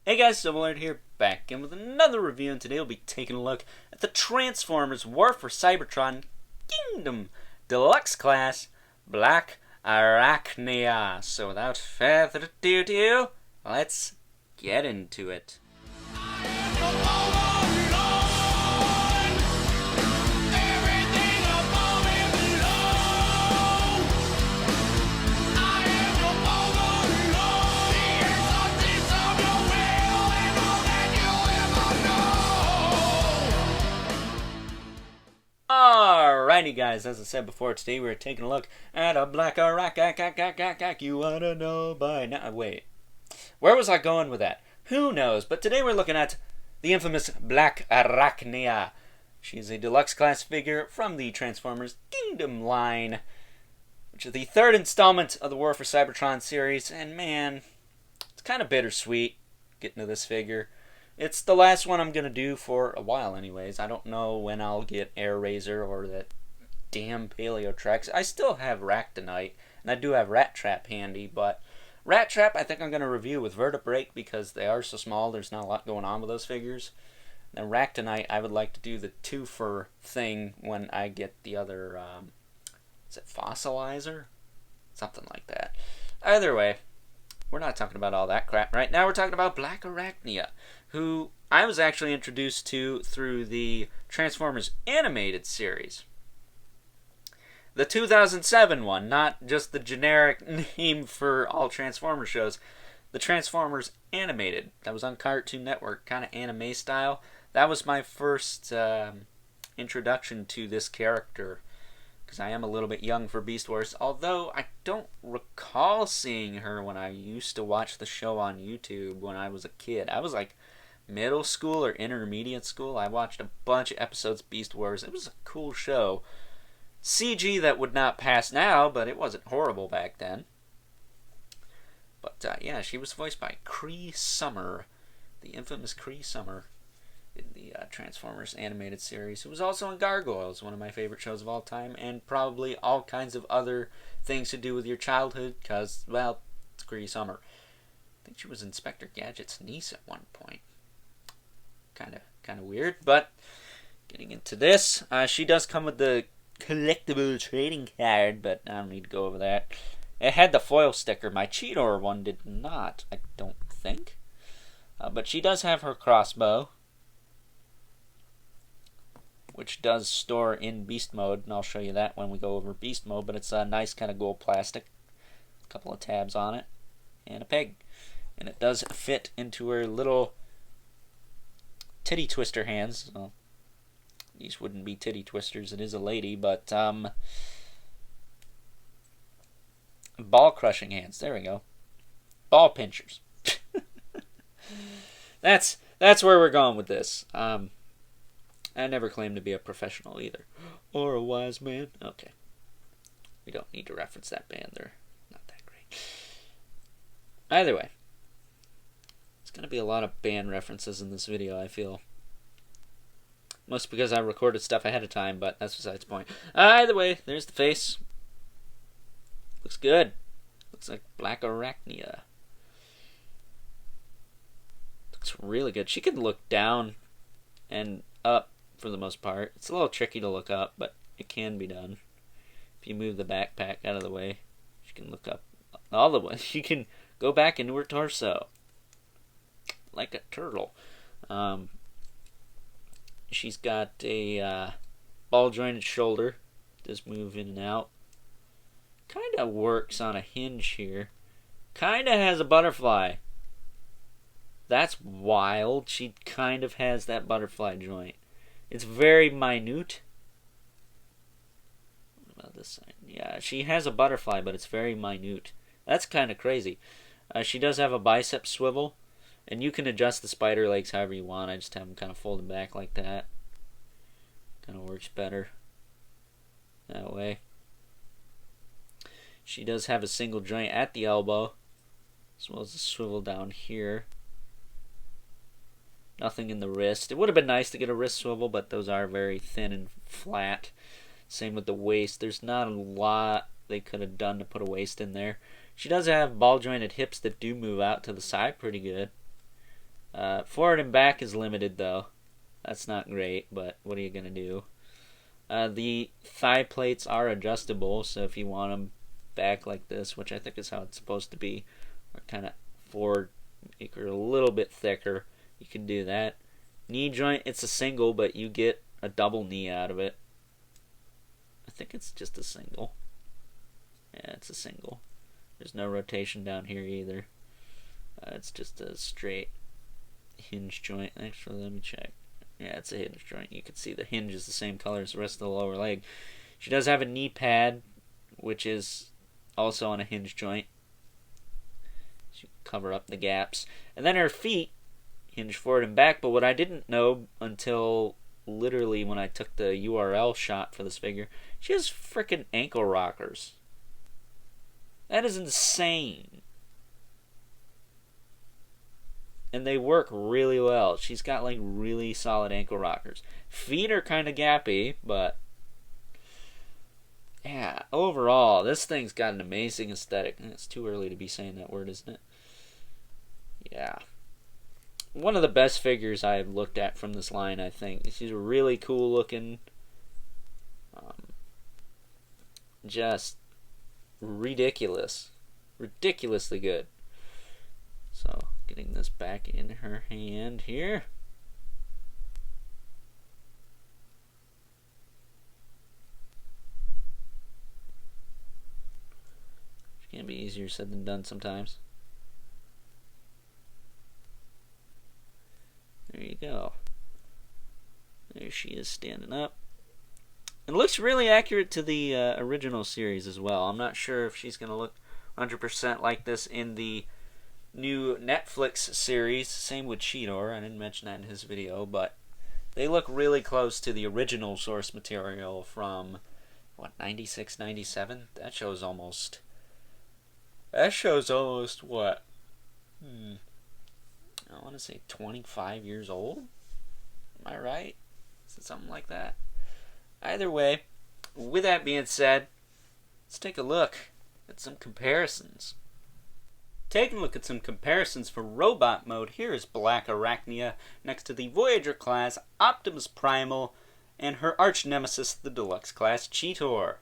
Hey guys, Cybertron here, back again with another review, and today we'll be taking a look at the Transformers War for Cybertron Kingdom Deluxe Class Blackarachnia. So without further ado, let's get into it. Alrighty guys, as I said before, today we're taking a look at a Blackarachnia. You wanna know by now? Wait, where was I going with that? Who knows? But today we're looking at the infamous Blackarachnia. She's a deluxe class figure from the Transformers Kingdom line, which is the third installment of the War for Cybertron series. And man, it's kind of bittersweet getting to this figure. It's the last one I'm going to do for a while anyways. I don't know when I'll get Air Razor or that damn Paleo Trex. I still have Ractonite, and I do have Rat Trap handy, but Rat Trap I think I'm going to review with Vertebrake because they are so small, there's not a lot going on with those figures. And Ractonite, I would like to do the two-for thing when I get the other, is it Fossilizer? Something like that. Either way, we're not talking about all that crap right now. We're talking about Blackarachnia, who I was actually introduced to through the Transformers animated series. The 2007 one, not just the generic name for all Transformers shows. The Transformers animated. That was on Cartoon Network, kind of anime style. That was my first introduction to this character, because I am a little bit young for Beast Wars, although I don't recall seeing her when I used to watch the show on YouTube when I was a kid. I was like middle school or intermediate school. I watched a bunch of episodes of Beast Wars. It was a cool show. CG that would not pass now, but it wasn't horrible back then. But yeah, she was voiced by Cree Summer, the infamous Cree Summer, in the Transformers animated series. It was also in Gargoyles, one of my favorite shows of all time, and probably all kinds of other things to do with your childhood, because, well, it's Cree Summer. I think she was Inspector Gadget's niece at one point. Kind of weird, but getting into this, she does come with the collectible trading card, but I don't need to go over that. It had the foil sticker. My Cheetor one did not, I don't think. But she does have her crossbow, which does store in beast mode, and I'll show you that when we go over beast mode, but it's a nice kind of gold plastic. A couple of tabs on it, and a peg. And it does fit into her little titty twister hands. Well, these wouldn't be titty twisters, it is a lady, but ball crushing hands, there we go. Ball pinchers. That's where we're going with this. I never claimed to be a professional either. Or a wise man. Okay. We don't need to reference that band. They're not that great. Either way. It's going to be a lot of band references in this video, I feel. Mostly because I recorded stuff ahead of time, but that's besides the point. Either way, there's the face. Looks good. Looks like Blackarachnia. Looks really good. She can look down and up for the most part. It's a little tricky to look up, but it can be done. If you move the backpack out of the way, she can look up all the way. She can go back into her torso like a turtle. She's got a ball jointed shoulder. Does move in and out. Kind of works on a hinge here. Kind of has a butterfly. That's wild. She kind of has that butterfly joint. It's very minute. What about this side? Yeah, she has a butterfly, but it's very minute. That's kind of crazy. She does have a bicep swivel, and you can adjust the spider legs however you want. I just have them kind of folded back like that. Kind of works better that way. She does have a single joint at the elbow, as well as a swivel down here. Nothing in the wrist. It would have been nice to get a wrist swivel, but those are very thin and flat. Same with the waist. There's not a lot they could have done to put a waist in there. She does have ball jointed hips that do move out to the side pretty good. Forward and back is limited, though. That's not great, but what are you going to do? The thigh plates are adjustable, so if you want them back like this, which I think is how it's supposed to be, or kind of forward, make her a little bit thicker, you can do that. Knee joint, it's a single, but you get a double knee out of it. I think it's just a single. Yeah, it's a single. There's no rotation down here either. It's just a straight hinge joint. Actually, let me check. Yeah, it's a hinge joint. You can see the hinge is the same color as the rest of the lower leg. She does have a knee pad, which is also on a hinge joint. So you can cover up the gaps. And then her feet hinge forward and back, but what I didn't know until literally when I took the URL shot for this figure, she has frickin' ankle rockers. That is insane. And they work really well. She's got like really solid ankle rockers. Feet are kind of gappy, but yeah, overall, this thing's got an amazing aesthetic. It's too early to be saying that word, isn't it? Yeah. One of the best figures I've looked at from this line, I think. She's really cool looking. Just ridiculous. Ridiculously good. So, getting this back in her hand here. It can be easier said than done sometimes. There you go. There she is standing up. It looks really accurate to the original series as well. I'm not sure if she's going to look 100% like this in the new Netflix series. Same with Cheetor. I didn't mention that in his video, but they look really close to the original source material from, what, 96, 97? That shows almost what? I want to say 25 years old. Am I right? Is it something like that? Either way, with that being said, let's take a look at some comparisons. Taking a look at some comparisons for robot mode, here is Blackarachnia next to the Voyager class Optimus Primal and her arch nemesis, the Deluxe class Cheetor.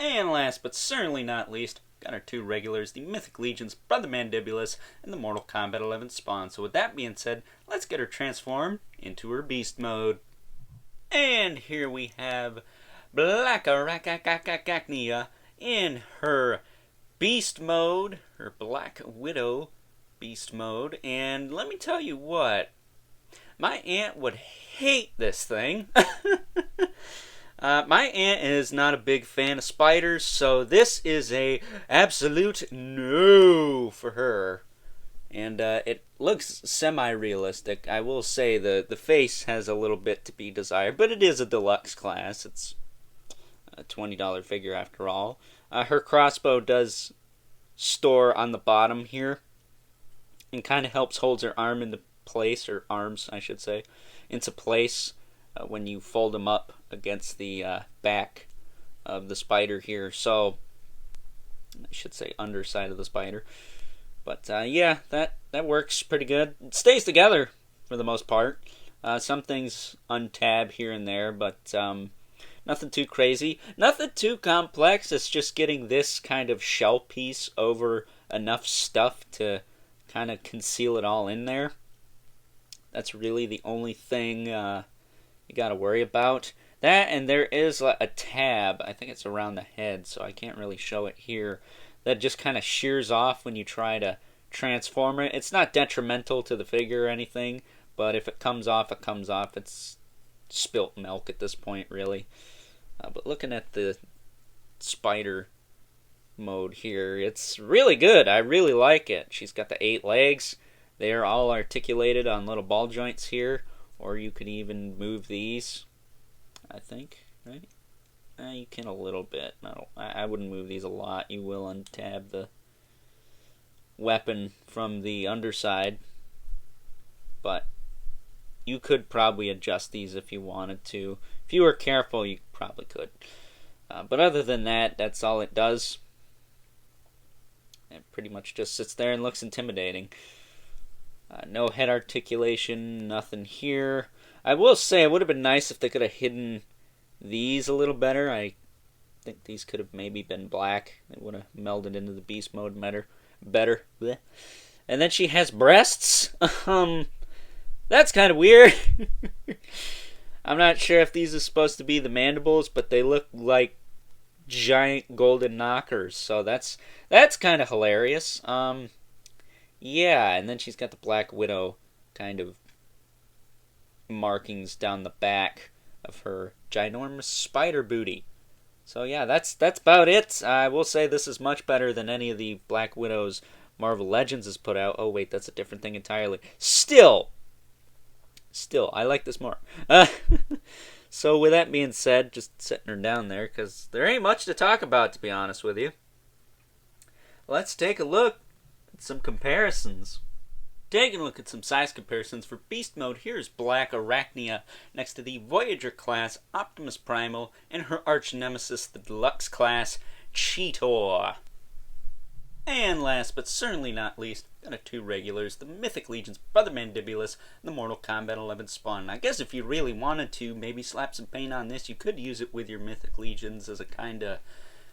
And last but certainly not least, got our two regulars, the Mythic Legion's Brother Mandibulus and the Mortal Kombat 11 Spawn. So with that being said, let's get her transformed into her beast mode. And here we have Blackarachnia in her beast mode, her Black Widow beast mode. And let me tell you what, my aunt would hate this thing. My aunt is not a big fan of spiders, so this is a absolute no for her. And it looks semi-realistic. I will say the face has a little bit to be desired, but it is a deluxe class. It's a $20 figure after all. Her crossbow does store on the bottom here and kind of helps hold her arm into place, or arms, I should say, into place when you fold them up against the back of the spider here. So, I should say underside of the spider. But yeah, that works pretty good. It stays together for the most part. Some things untab here and there, but nothing too crazy. Nothing too complex. It's just getting this kind of shell piece over enough stuff to kind of conceal it all in there. That's really the only thing you got to worry about. That, and there is a tab, I think it's around the head, so I can't really show it here, that just kind of shears off when you try to transform it. It's not detrimental to the figure or anything, but if it comes off, it comes off. It's spilt milk at this point, really. But looking at the spider mode here, it's really good. I really like it. She's got the 8 legs. They're all articulated on little ball joints here, or you could even move these, I think, right? You can a little bit. No, I wouldn't move these a lot. You will untab the weapon from the underside, but you could probably adjust these if you wanted to. If you were careful, you probably could. But other than that, that's all it does. It pretty much just sits there and looks intimidating. No head articulation, nothing here. I will say it would have been nice if they could have hidden these a little better. I think these could have maybe been black. It would have melded into the beast mode better. Blech. And then she has breasts. That's kind of weird. I'm not sure if these are supposed to be the mandibles, but they look like giant golden knockers. So that's kind of hilarious. Yeah, and then she's got the Black Widow kind of markings down the back of her ginormous spider booty. So yeah, that's about it. I will say this is much better than any of the Black Widow's Marvel Legends has put out. Oh wait, that's a different thing entirely. Still, I like this more. So with that being said, just setting her down there, because there ain't much to talk about, to be honest with you. Let's take a look at some comparisons. Taking a look at some size comparisons for Beast Mode, here's Blackarachnia next to the Voyager class Optimus Primal and her arch nemesis, the Deluxe class Cheetor. And last but certainly not least, got a two regulars, the Mythic Legion's Brother Mandibulus and the Mortal Kombat 11 Spawn. I guess if you really wanted to maybe slap some paint on this, you could use it with your Mythic Legions as a kind of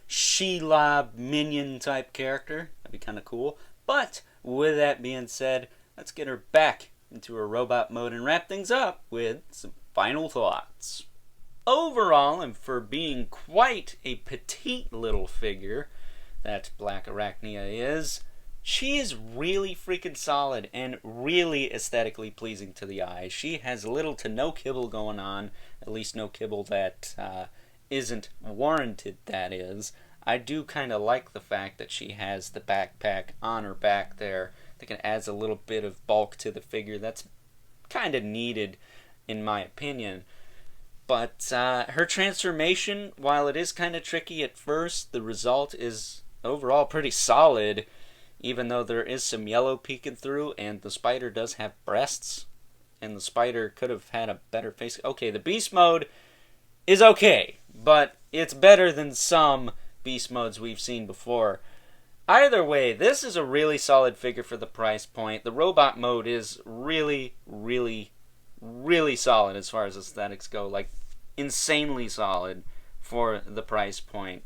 Shelob minion type character. That'd be kind of cool. But with that being said, let's get her back into her robot mode and wrap things up with some final thoughts. Overall, and for being quite a petite little figure that Blackarachnia is, she is really freaking solid and really aesthetically pleasing to the eye. She has little to no kibble going on, at least no kibble that isn't warranted, that is. I do kind of like the fact that she has the backpack on her back there. I think it adds a little bit of bulk to the figure. That's kind of needed, in my opinion. But her transformation, while it is kind of tricky at first, the result is overall pretty solid, even though there is some yellow peeking through, and the spider does have breasts, and the spider could have had a better face. Okay, the beast mode is okay, but it's better than some beast modes we've seen before. Either way, this is a really solid figure for the price point. The robot mode is really, really, really solid as far as aesthetics go. Like, insanely solid for the price point.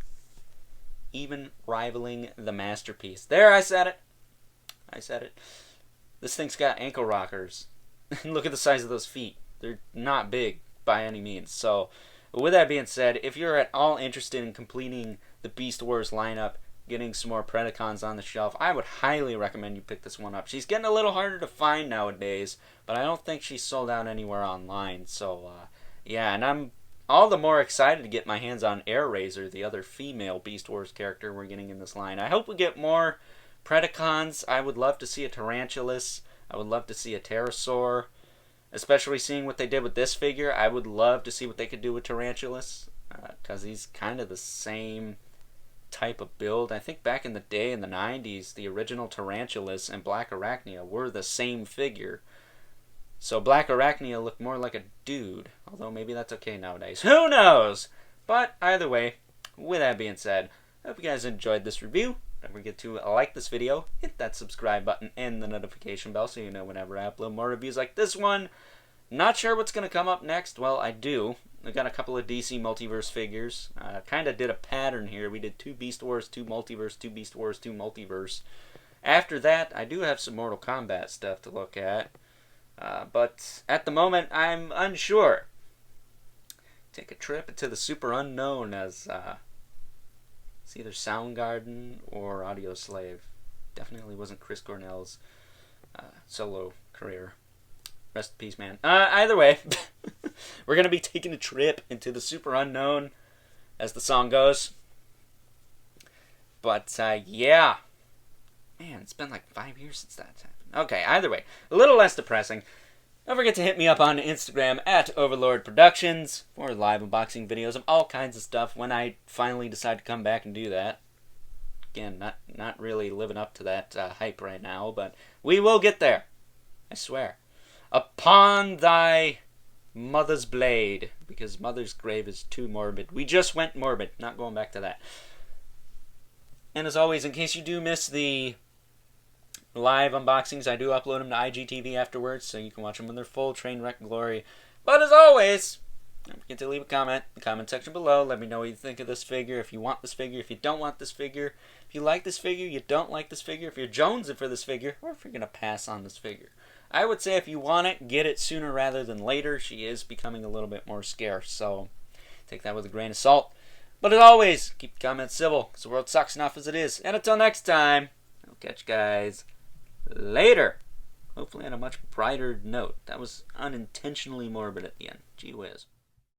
Even rivaling the Masterpiece. There, I said it. This thing's got ankle rockers. Look at the size of those feet. They're not big by any means. So, with that being said, if you're at all interested in completing the Beast Wars lineup, getting some more Predacons on the shelf, I would highly recommend you pick this one up. She's getting a little harder to find nowadays, but I don't think she's sold out anywhere online. So, yeah, and I'm all the more excited to get my hands on Airraiser, the other female Beast Wars character we're getting in this line. I hope we get more Predacons. I would love to see a Tarantulas. I would love to see a Pterosaur. Especially seeing what they did with this figure, I would love to see what they could do with Tarantulas. Because he's kind of the same type of build. I think back in the day, in the 90s, the original Tarantulas and Blackarachnia were the same figure. So Blackarachnia looked more like a dude, although maybe that's okay nowadays. Who knows? But either way, with that being said, I hope you guys enjoyed this review. Don't forget to like this video, hit that subscribe button and the notification bell so you know whenever I upload more reviews like this one. Not sure what's going to come up next. Well, I do. I got a couple of DC Multiverse figures. Kind of did a pattern here. We did 2 Beast Wars, 2 Multiverse, 2 Beast Wars, 2 Multiverse. After that, I do have some Mortal Kombat stuff to look at. But at the moment, I'm unsure. Take a trip into the super unknown as it's either Soundgarden or Audio Slave. Definitely wasn't Chris Cornell's solo career. Rest in peace, man. Either way, we're going to be taking a trip into the super unknown, as the song goes. But, yeah. Man, it's been like 5 years since that happened. Okay, either way, a little less depressing. Don't forget to hit me up on Instagram at Overlord Productions for live unboxing videos of all kinds of stuff when I finally decide to come back and do that. Again, not really living up to that hype right now, but we will get there. I swear. Upon thy mother's blade, because mother's grave is too morbid. We just went morbid, not going back to that. And as always, in case you do miss the live unboxings. I do upload them to IGTV afterwards, so you can watch them in their full train wreck glory. But as always, don't forget to leave a comment in the comment section below. Let me know what you think of this figure, if you want this figure, if you don't want this figure, if you like this figure, you don't like this figure, if you're jonesing for this figure, or if you're going to pass on this figure. I would say if you want it, get it sooner rather than later. She is becoming a little bit more scarce, so take that with a grain of salt. But as always, keep the comments civil, because the world sucks enough as it is. And until next time, I'll catch you guys later. Hopefully on a much brighter note. That was unintentionally morbid at the end. Gee whiz.